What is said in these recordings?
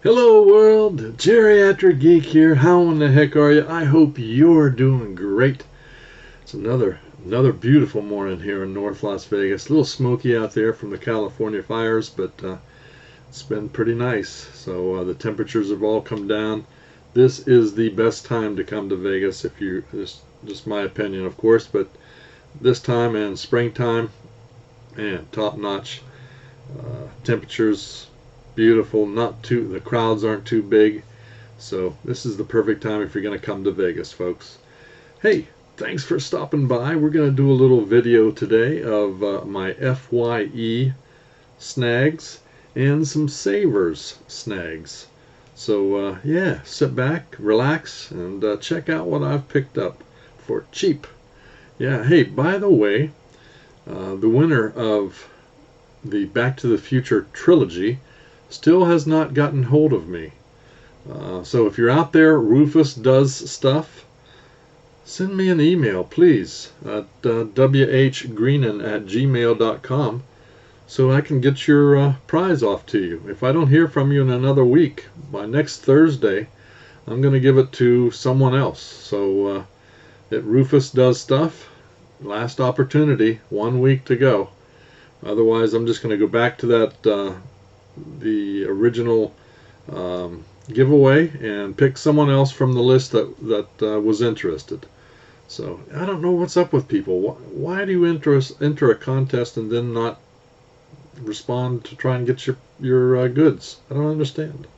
Hello world, Geriatric Geek here. How in the heck are you? I hope you're doing great. It's another beautiful morning here in North Las Vegas. A little smoky out there from the California fires, but it's been pretty nice. So the temperatures have all come down. This is the best time to come to Vegas if you, just my opinion of course, but this time and springtime, and top notch. Temperatures beautiful, not too, the crowds aren't too big, so this is the perfect time if you're going to come to Vegas, folks. Hey, thanks for stopping by. We're going to do a little video today of my FYE snags and some savers snags. So yeah, sit back, relax, and check out what I've picked up for cheap. Yeah, hey, by the way, the winner of the Back to the Future trilogy still has not gotten hold of me. So if you're out there, Rufus Does Stuff, send me an email, please, at whgreenan@gmail.com so I can get your prize off to you. If I don't hear from you in another week, by next Thursday, I'm going to give it to someone else. So at Rufus Does Stuff, last opportunity, 1 week to go. Otherwise, I'm just going to go back to that the original giveaway and pick someone else from the list that was interested. So I don't know what's up with people. Why do you enter a contest and then not respond to try and get your goods? I don't understand.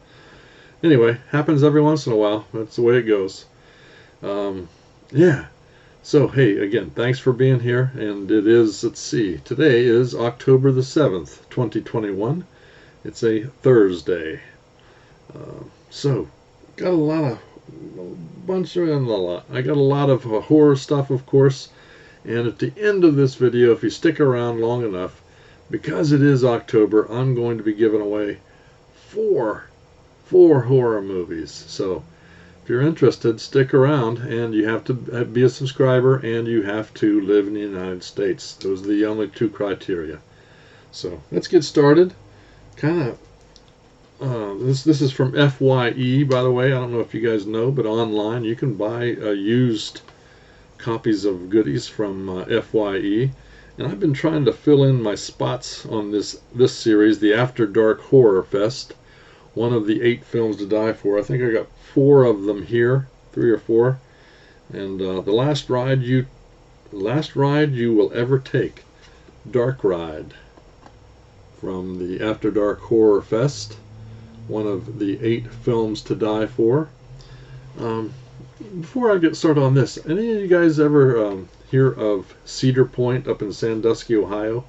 Anyway, happens every once in a while. That's the way it goes. Yeah. So hey, again, thanks for being here. And it is, let's see, today is October the 7th, 2021. It's a Thursday. So, got I got a lot of horror stuff, of course. And at the end of this video, if you stick around long enough, because it is October, I'm going to be giving away four horror movies. So, if you're interested, stick around, and you have to be a subscriber, and you have to live in the United States. Those are the only two criteria. So, let's get started. This is from FYE, by the way. I don't know if you guys know, but online you can buy used copies of goodies from FYE, and I've been trying to fill in my spots on this series, the After Dark Horror Fest, one of the 8 films to die for. I think I got 4 of them here, 3 or 4, and the last ride you will ever take, Dark Ride, from the After Dark Horror Fest, one of the 8 films to die for. Before I get started on this, any of you guys ever hear of Cedar Point up in Sandusky, Ohio?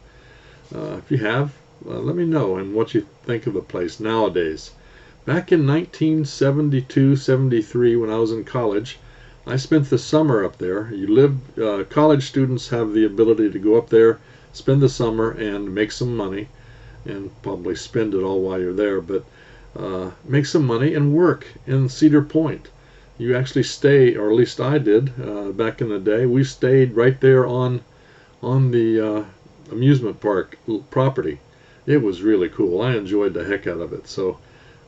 If you have, let me know and what you think of the place nowadays. Back in 1972-73, when I was in college, I spent the summer up there. College students have the ability to go up there, spend the summer, and make some money, and probably spend it all while you're there, but make some money and work in Cedar Point. You actually stay, or at least I did back in the day. We stayed right there on the amusement park property. It was really cool. I enjoyed the heck out of it. So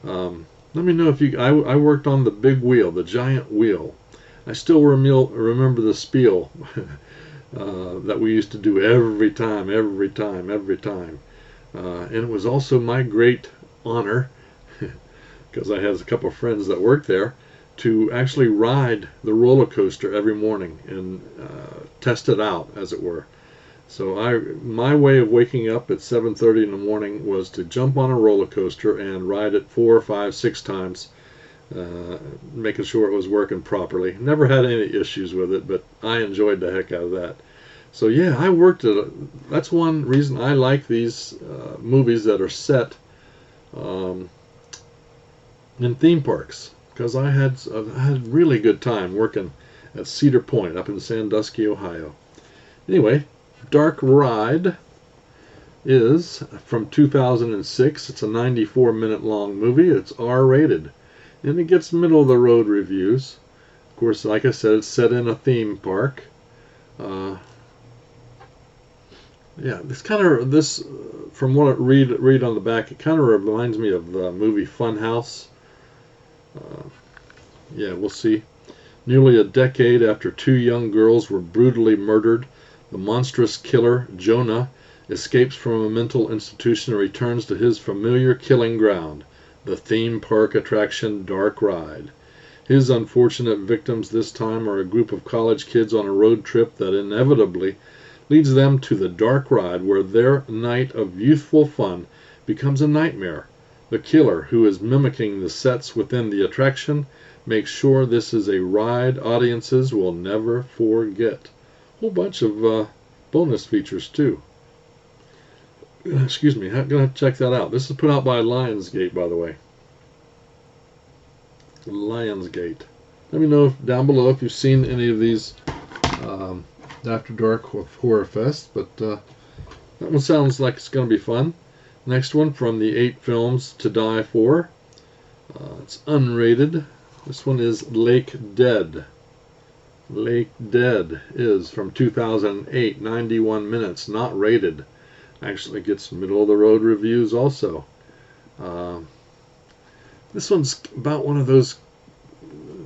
let me know if you. I worked on the big wheel, the giant wheel. I still remember the spiel that we used to do every time. And it was also my great honor, because I had a couple of friends that worked there, to actually ride the roller coaster every morning and test it out, as it were. So my way of waking up at 7:30 in the morning was to jump on a roller coaster and ride it 4, 5, 6 times, making sure it was working properly. Never had any issues with it, but I enjoyed the heck out of that. So yeah, I worked at that's one reason I like these movies that are set in theme parks, because I had a really good time working at Cedar Point up in Sandusky, Ohio. Anyway, Dark Ride is from 2006. It's a 94-minute long movie. It's R-rated, and it gets middle of the road reviews. Of course, like I said, it's set in a theme park. Yeah, from what I read on the back, it kind of reminds me of the movie Funhouse Uh, yeah, we'll see. Nearly a decade after two young girls were brutally murdered, the monstrous killer, Jonah, escapes from a mental institution and returns to his familiar killing ground, the theme park attraction Dark Ride. His unfortunate victims this time are a group of college kids on a road trip that inevitably leads them to the dark ride where their night of youthful fun becomes a nightmare. The killer, who is mimicking the sets within the attraction, makes sure this is a ride audiences will never forget. A whole bunch of bonus features too. Excuse me, I'm going to check that out. This is put out by Lionsgate, by the way. Lionsgate. Let me know down below if you've seen any of these After Dark Horror Fest, but that one sounds like it's going to be fun. Next one from the 8 films to die for. It's unrated. This one is Lake Dead. Lake Dead is from 2008, 91 minutes, not rated. Actually gets middle of the road reviews also. This one's about one of those,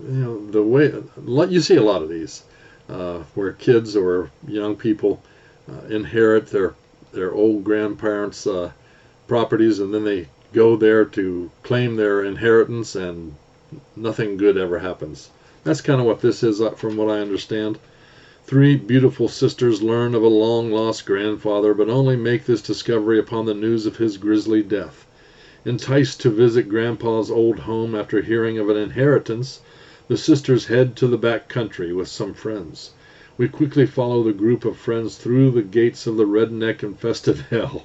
the way you see a lot of these, where kids or young people inherit their old grandparents' properties, and then they go there to claim their inheritance, and nothing good ever happens. That's kind of what this is, from what I understand. 3 beautiful sisters learn of a long-lost grandfather, but only make this discovery upon the news of his grisly death. Enticed to visit Grandpa's old home after hearing of an inheritance, the sisters head to the back country with some friends. We quickly follow the group of friends through the gates of the redneck-infested hell.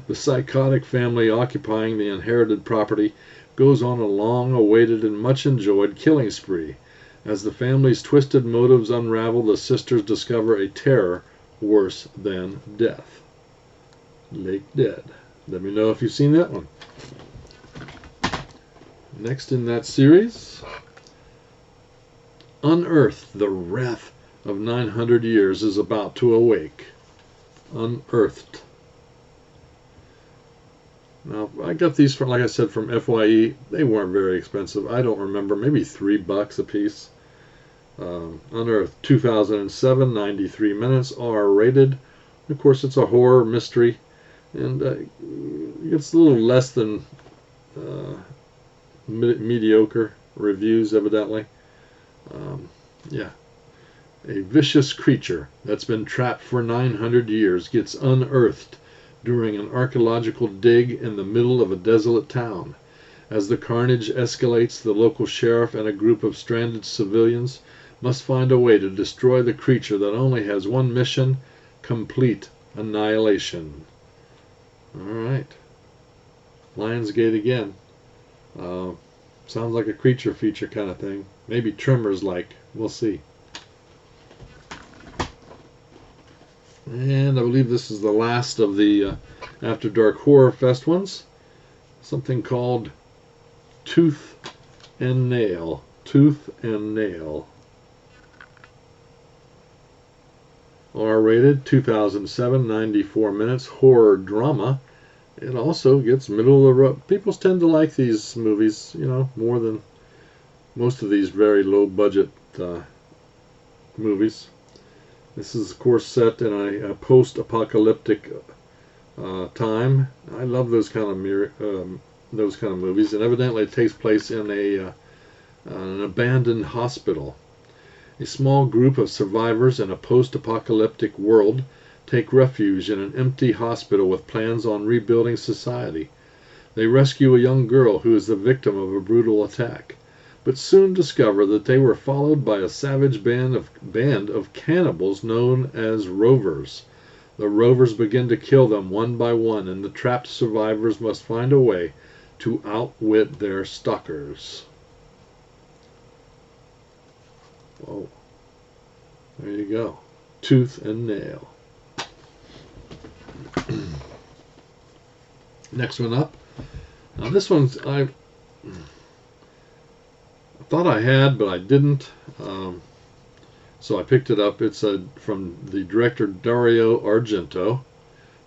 The psychotic family occupying the inherited property goes on a long-awaited and much-enjoyed killing spree. As the family's twisted motives unravel, the sisters discover a terror worse than death. Lake Dead. Let me know if you've seen that one. Next in that series, Unearthed, the wrath of 900 years is about to awake. Unearthed. Now, I got these from, like I said, from FYE. They weren't very expensive. I don't remember, maybe $3 a piece. Unearthed, 2007, 93 minutes, R-rated. Of course, it's a horror mystery, and it's a little less than mediocre reviews, evidently. Yeah. A vicious creature that's been trapped for 900 years gets unearthed during an archaeological dig in the middle of a desolate town. As the carnage escalates, the local sheriff and a group of stranded civilians must find a way to destroy the creature that only has one mission: complete annihilation. Alright. Lionsgate again. Sounds like a creature feature kind of thing. Maybe Tremors-like. We'll see. And I believe this is the last of the After Dark Horror Fest ones. Something called Tooth and Nail. Tooth and Nail. R-rated, 2007, 94 minutes, horror drama. It also gets middle of the road. People tend to like these movies, more than most of these very low budget movies. This is, of course, set in a post-apocalyptic time. I love those kind of movies, and evidently it takes place in an abandoned hospital. A small group of survivors in a post-apocalyptic world take refuge in an empty hospital with plans on rebuilding society. They rescue a young girl who is the victim of a brutal attack, but soon discover that they were followed by a savage band of cannibals known as rovers. The rovers begin to kill them one by one, and the trapped survivors must find a way to outwit their stalkers. Whoa. There you go. Tooth and Nail. Next one up. Now this one's I thought I had, but I didn't. So I picked it up. It's from the director Dario Argento,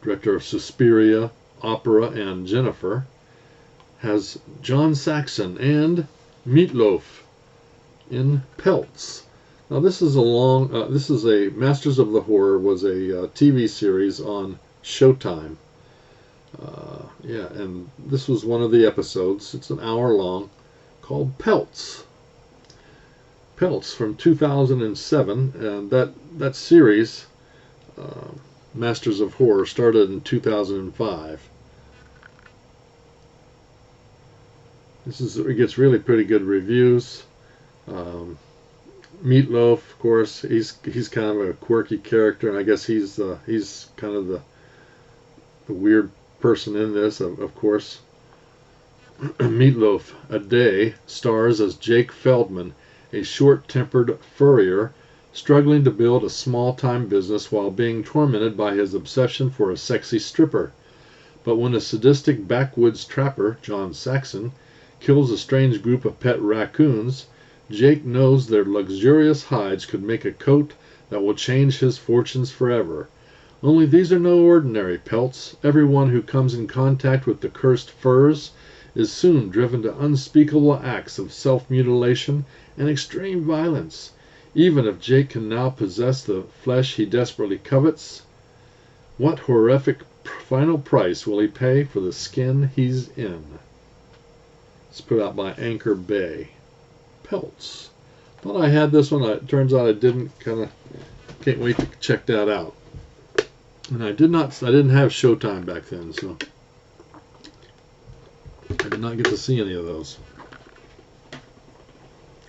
director of Suspiria, Opera, and Jennifer. Has John Saxon and Meatloaf in Pelts. Now this is a Masters of the Horror was a TV series on Showtime. Yeah, and this was one of the episodes. It's an hour long, called Pelts. Pelts from 2007, and that series, Masters of Horror, started in 2005. It gets really pretty good reviews. Meatloaf, of course, he's kind of a quirky character, and I guess he's kind of the weird person in this, of course. Meatloaf, A Day, stars as Jake Feldman, a short-tempered furrier struggling to build a small-time business while being tormented by his obsession for a sexy stripper. But when a sadistic backwoods trapper, John Saxon, kills a strange group of pet raccoons, Jake knows their luxurious hides could make a coat that will change his fortunes forever. Only these are no ordinary pelts. Everyone who comes in contact with the cursed furs is soon driven to unspeakable acts of self-mutilation and extreme violence. Even if Jake can now possess the flesh he desperately covets, what horrific final price will he pay for the skin he's in? It's put out by Anchor Bay. Pelts. Thought I had this one. It turns out I didn't. Can't wait to check that out. And I didn't have Showtime back then, so I did not get to see any of those.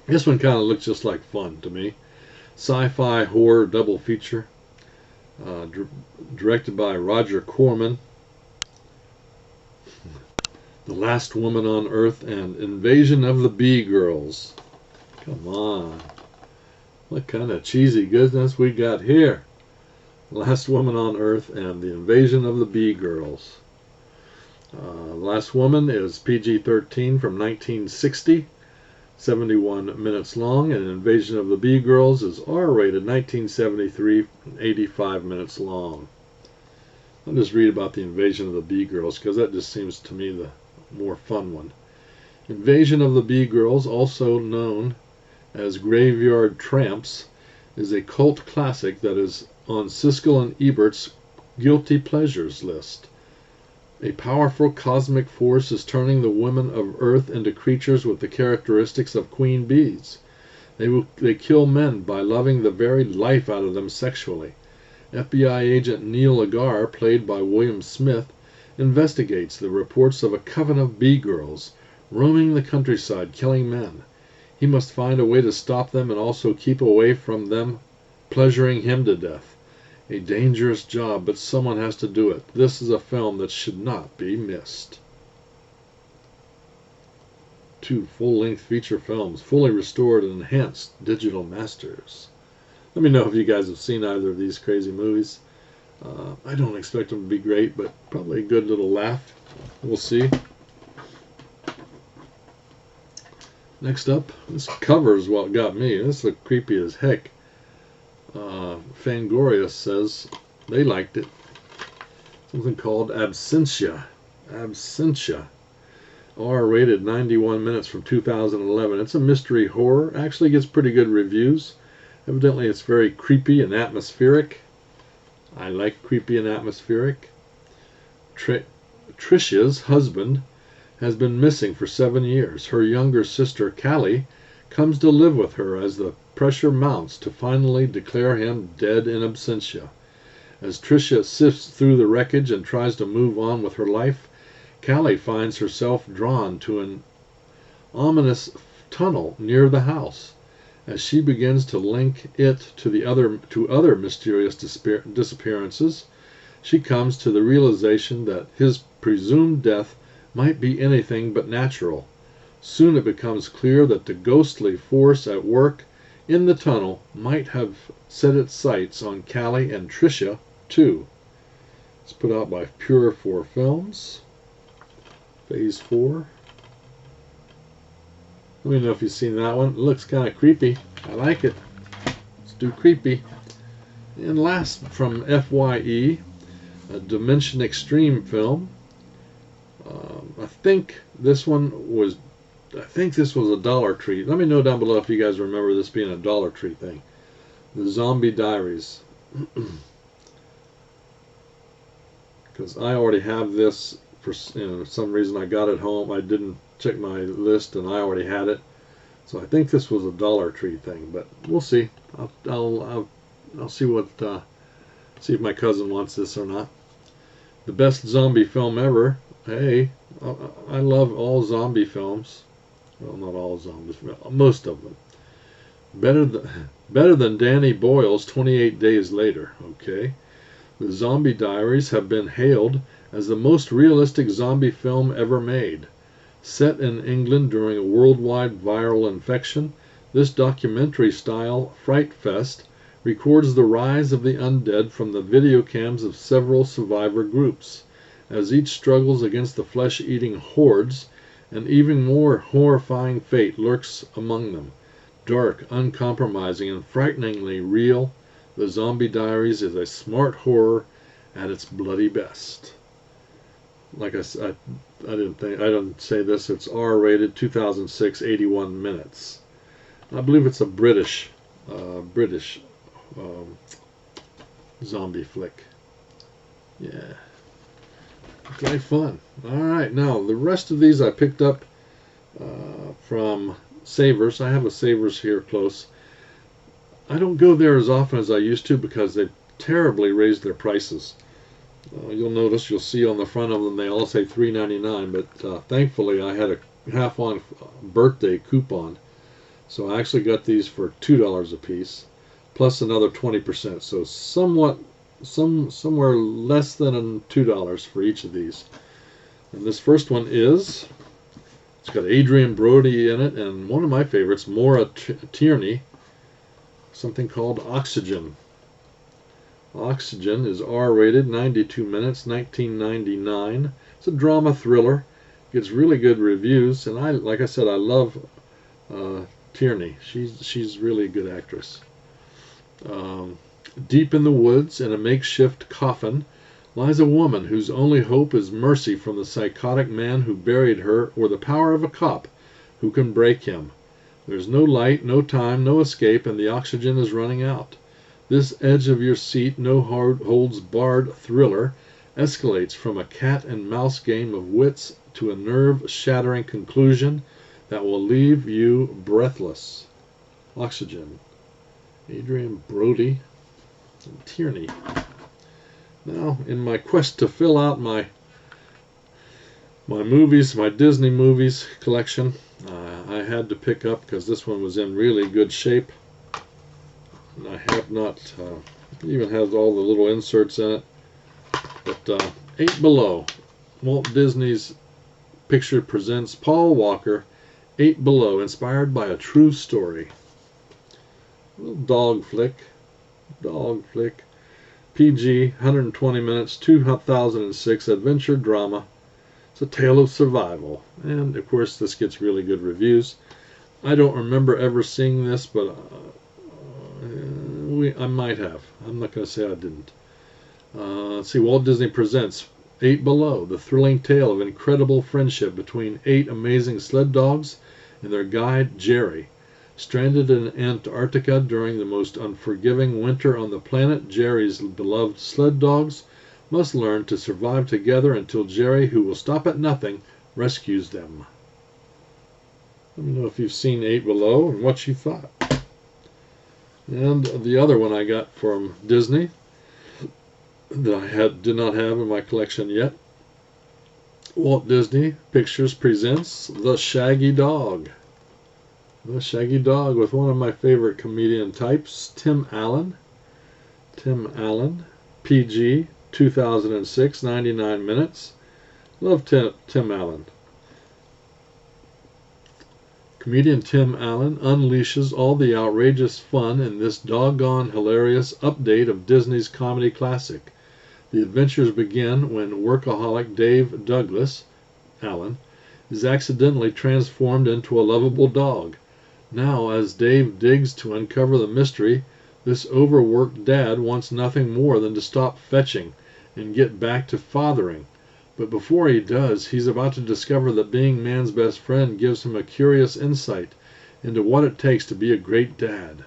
This one kind of looks just like fun to me. Sci-fi horror double feature. Directed by Roger Corman. The Last Woman on Earth and Invasion of the Bee Girls. Come on. What kind of cheesy goodness we got here. Last Woman on Earth and the Invasion of the Bee Girls. Last Woman is PG-13 from 1960, 71 minutes long, and Invasion of the Bee Girls is R-rated, 1973, 85 minutes long. I'll just read about the Invasion of the Bee Girls because that just seems to me the more fun one. Invasion of the Bee Girls, also known as Graveyard Tramps, is a cult classic that is on Siskel and Ebert's Guilty Pleasures list. A powerful cosmic force is turning the women of Earth into creatures with the characteristics of queen bees. They kill men by loving the very life out of them sexually. FBI agent Neil Agar, played by William Smith, investigates the reports of a coven of bee girls roaming the countryside killing men. He must find a way to stop them and also keep away from them pleasuring him to death. A dangerous job, but someone has to do it. This is a film that should not be missed. 2 full-length feature films, fully restored and enhanced digital masters. Let me know if you guys have seen either of these crazy movies. I don't expect them to be great, but probably a good little laugh. We'll see. Next up, this cover is what got me. This looks creepy as heck. Fangoria says they liked it. Something called Absentia. Absentia. R-rated, 91 minutes from 2011. It's a mystery horror. Actually gets pretty good reviews. Evidently it's very creepy and atmospheric. I like creepy and atmospheric. Tricia's husband has been missing for 7 years. Her younger sister, Callie, comes to live with her as the pressure mounts to finally declare him dead in absentia. As Tricia sifts through the wreckage and tries to move on with her life, Callie finds herself drawn to an ominous tunnel near the house. As she begins to link it to other mysterious disappearances, she comes to the realization that his presumed death might be anything but natural. Soon it becomes clear that the ghostly force at work in the tunnel might have set its sights on Callie and Tricia too. It's put out by Pure 4 Films. Phase 4. Let me know if you've seen that one. It looks kind of creepy. I like it. Let's do creepy. And last from FYE, a Dimension Extreme film. I think this one was I think this was a Dollar Tree. Let me know down below if you guys remember this being a Dollar Tree thing. The Zombie Diaries. Because I already have this for some reason. I got it home. I didn't check my list, and I already had it. So I think this was a Dollar Tree thing, but we'll see. I'll see what see if my cousin wants this or not. The best zombie film ever. Hey, I love all zombie films. Well, not all zombies, most of them. Better than Danny Boyle's 28 Days Later. Okay. The Zombie Diaries have been hailed as the most realistic zombie film ever made. Set in England during a worldwide viral infection, this documentary-style fright fest records the rise of the undead from the video cams of several survivor groups. As each struggles against the flesh-eating hordes, an even more horrifying fate lurks among them. Dark, uncompromising, and frighteningly real, The Zombie Diaries is a smart horror at its bloody best. Like I said, I didn't say this. It's R-rated, 2006, 81 minutes. I believe it's a British zombie flick. Yeah, okay, fun. All right, now the rest of these I picked up from Savers. I have a Savers here close. I don't go there as often as I used to because they've terribly raised their prices. You'll see on the front of them they all say $3.99, but thankfully I had a half-on birthday coupon, so I actually got these for $2 a piece, plus another 20%. So somewhere less than $2 for each of these. And this first one it's got Adrian Brody in it, and one of my favorites, Maura Tierney, something called Oxygen. Oxygen is R-rated, 92 minutes, 1999. It's a drama thriller. Gets really good reviews, and like I said, I love Tierney. She's really a good actress. Deep in the woods, in a makeshift coffin, lies a woman whose only hope is mercy from the psychotic man who buried her, or the power of a cop who can break him. There's no light, no time, no escape, and the oxygen is running out. This edge-of-your-seat, no-holds-barred thriller escalates from a cat-and-mouse game of wits to a nerve-shattering conclusion that will leave you breathless. Oxygen. Adrian Brody and Tierney. Now, in my quest to fill out my movies, my Disney movies collection, I had to pick up, because this one was in really good shape. And I have not, even has all the little inserts in it. But 8 Below, Walt Disney's Picture presents Paul Walker, 8 Below, inspired by a true story. A little dog flick. PG, 120 minutes, 2006, adventure drama. It's a tale of survival. And, of course, this gets really good reviews. I don't remember ever seeing this, but I might have. I'm not going to say I didn't. Let's see. Walt Disney presents 8 Below, the thrilling tale of incredible friendship between 8 amazing sled dogs and their guide, Jerry. Stranded in Antarctica during the most unforgiving winter on the planet, Jerry's beloved sled dogs must learn to survive together until Jerry, who will stop at nothing, rescues them. Let me know if you've seen 8 Below and what you thought. And the other one I got from Disney that I did not have in my collection yet. Walt Disney Pictures presents The Shaggy Dog. The Shaggy Dog, with one of my favorite comedian types, Tim Allen. PG, 2006, 99 minutes. Love Tim Allen. Comedian Tim Allen unleashes all the outrageous fun in this doggone hilarious update of Disney's comedy classic. The adventures begin when workaholic Dave Douglas, Allen, is accidentally transformed into a lovable dog. Now, as Dave digs to uncover the mystery, this overworked dad wants nothing more than to stop fetching and get back to fathering. But before he does, he's about to discover that being man's best friend gives him a curious insight into what it takes to be a great dad.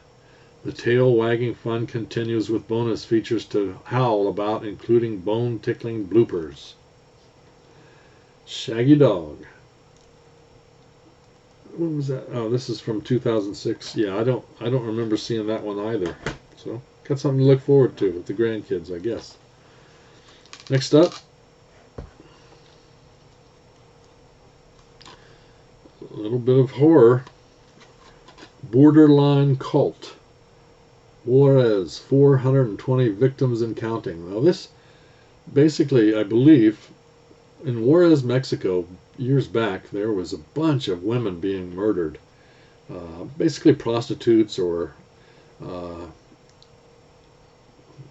The tail-wagging fun continues with bonus features to howl about, including bone-tickling bloopers. Shaggy Dog. What was that? Oh, this is from 2006. Yeah, I don't remember seeing that one either. So, got something to look forward to with the grandkids, I guess. Next up, a little bit of horror. Borderline Cult. Juarez, 420 victims and counting. Now this, basically, I believe, in Juarez, Mexico, years back, there was a bunch of women being murdered. Basically prostitutes or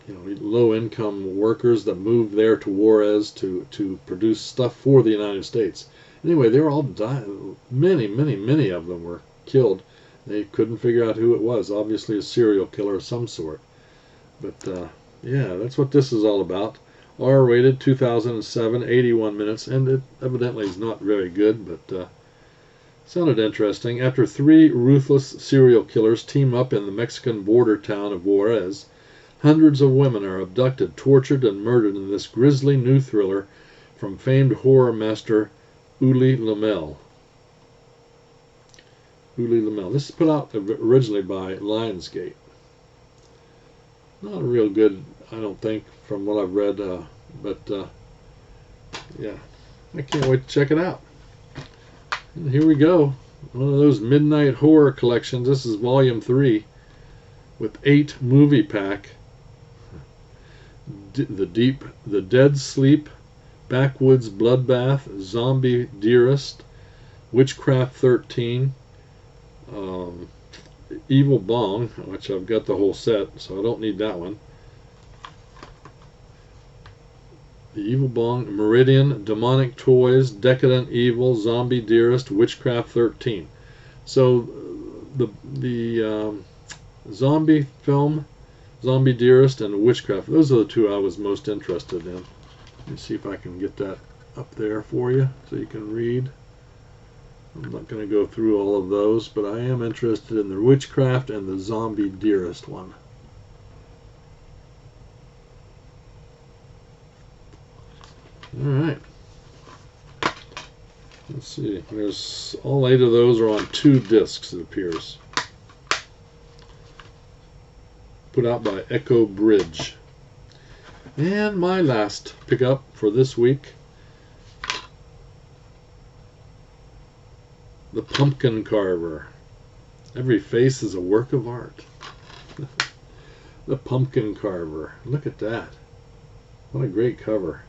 low-income workers that moved there to Juarez to produce stuff for the United States. Anyway, they were all dying. Many of them were killed. They couldn't figure out who it was. Obviously a serial killer of some sort. But yeah, that's what this is all about. R-rated, 2007, 81 minutes, and it evidently is not very good, but sounded interesting. After 3 ruthless serial killers team up in the Mexican border town of Juarez, hundreds of women are abducted, tortured, and murdered in this grisly new thriller from famed horror master Uli Lamel. Uli Lamel. This is put out originally by Lionsgate. Not real good, I don't think, from what I've read, but yeah, I can't wait to check it out. And here we go. One of those midnight horror collections. This is volume 3 with 8 movie pack. The Dead Sleep, Backwoods Bloodbath, Zombie Dearest, Witchcraft 13, Evil Bong, which I've got the whole set, so I don't need that one. The Evil Bong, Meridian, Demonic Toys, Decadent Evil, Zombie Dearest, Witchcraft 13. So the zombie film, Zombie Dearest, and Witchcraft, those are the 2 I was most interested in. Let me see if I can get that up there for you so you can read. I'm not going to go through all of those, but I am interested in the Witchcraft and the Zombie Dearest one. Alright. Let's see. There's all 8 of those are on 2 discs, it appears. Put out by Echo Bridge. And my last pickup for this week, the Pumpkin Carver. Every face is a work of art. The Pumpkin Carver. Look at that. What a great cover.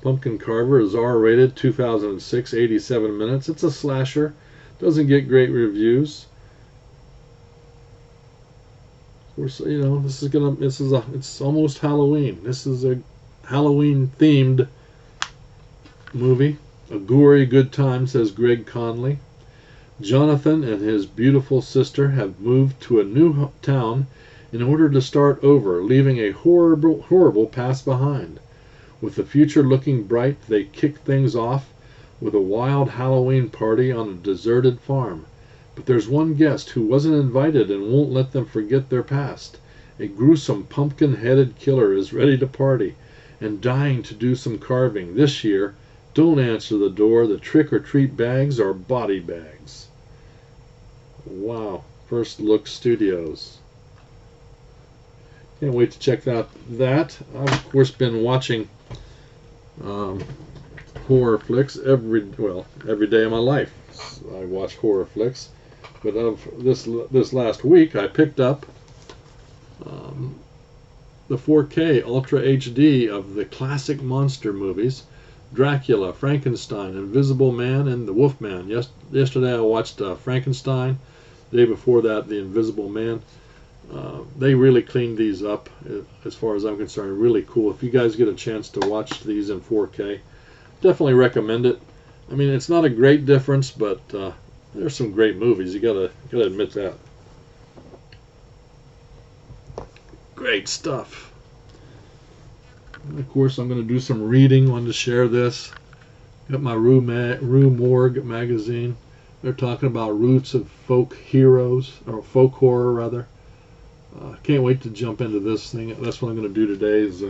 Pumpkin Carver is R-rated, 2006, 87 minutes. It's a slasher. Doesn't get great reviews. You know, it's almost Halloween. This is a Halloween themed movie. A gory good time, says Greg Conley. Jonathan and his beautiful sister have moved to a new town in order to start over, leaving a horrible past behind. With the future looking bright, they kick things off with a wild Halloween party on a deserted farm. But there's one guest who wasn't invited and won't let them forget their past. A gruesome pumpkin-headed killer is ready to party and dying to do some carving. This year, don't answer the door. The trick-or-treat bags are body bags. Wow. First Look Studios. Can't wait to check out that. I've, of course, been watching horror flicks every day of my life. I watch horror flicks. But of this last week, I picked up the 4K Ultra HD of the classic monster movies, Dracula, Frankenstein, Invisible Man, and The Wolfman. Yesterday I watched Frankenstein. The day before that, The Invisible Man. They really cleaned these up, as far as I'm concerned. Really cool. If you guys get a chance to watch these in 4K, definitely recommend it. I mean, it's not a great difference, but there's some great movies. You gotta admit that. Great stuff. And of course, I'm going to do some reading. Wanted to share this. Got my Rue Morgue magazine. They're talking about roots of folk heroes, or folk horror rather. Can't wait to jump into this thing. That's what I'm going to do today is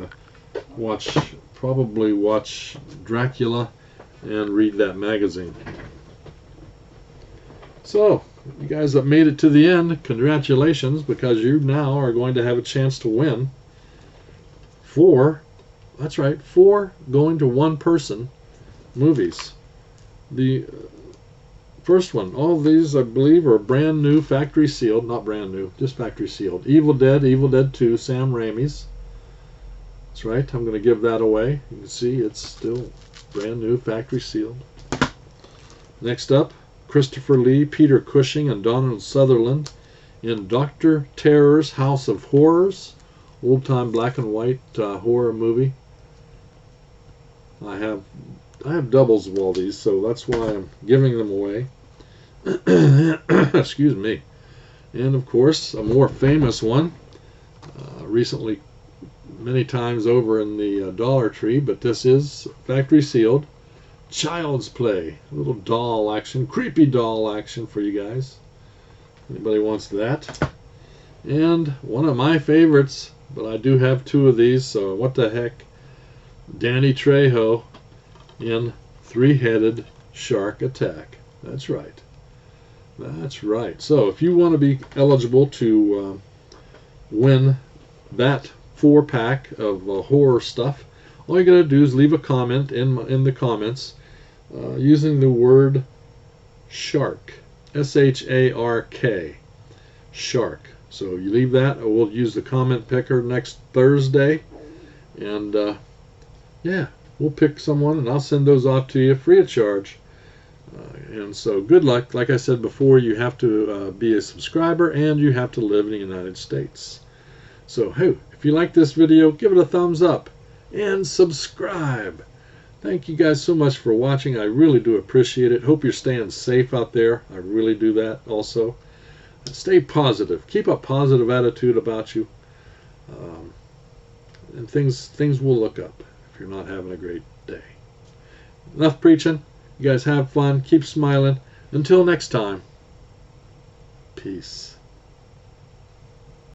probably watch Dracula and read that magazine. So, you guys that made it to the end, congratulations, because you now are going to have a chance to win 4 going to one person movies. The first one, all of these I believe are brand new, factory sealed, not brand new, just factory sealed. Evil Dead 2, Sam Raimi's. That's right, I'm going to give that away. You can see it's still brand new, factory sealed. Next up, Christopher Lee, Peter Cushing, and Donald Sutherland in Dr. Terror's House of Horrors, old-time black and white horror movie. I have doubles of all these, so that's why I'm giving them away. Excuse me. And of course, a more famous one, recently many times over in the Dollar Tree, but this is factory sealed. Child's Play, a little doll action, creepy doll action for you guys. Anybody wants that? And one of my favorites, but I do have 2 of these, so what the heck? Danny Trejo in Three-Headed Shark Attack. That's right. That's right. So if you want to be eligible to win that 4-pack of horror stuff, all you gotta do is leave a comment in the comments using the word shark, S-H-A-R-K, shark. So you leave that, or we'll use the comment picker next Thursday, and yeah, we'll pick someone, and I'll send those off to you free of charge. And so good luck. Like I said before, you have to be a subscriber, and you have to live in the United States. So hey, if you like this video, give it a thumbs up and subscribe. Thank you guys so much for watching. I really do appreciate it. Hope you're staying safe out there. I really do that also. Stay positive. Keep a positive attitude about you. And things will look up if you're not having a great day. Enough preaching. You guys have fun. Keep smiling. Until next time. Peace.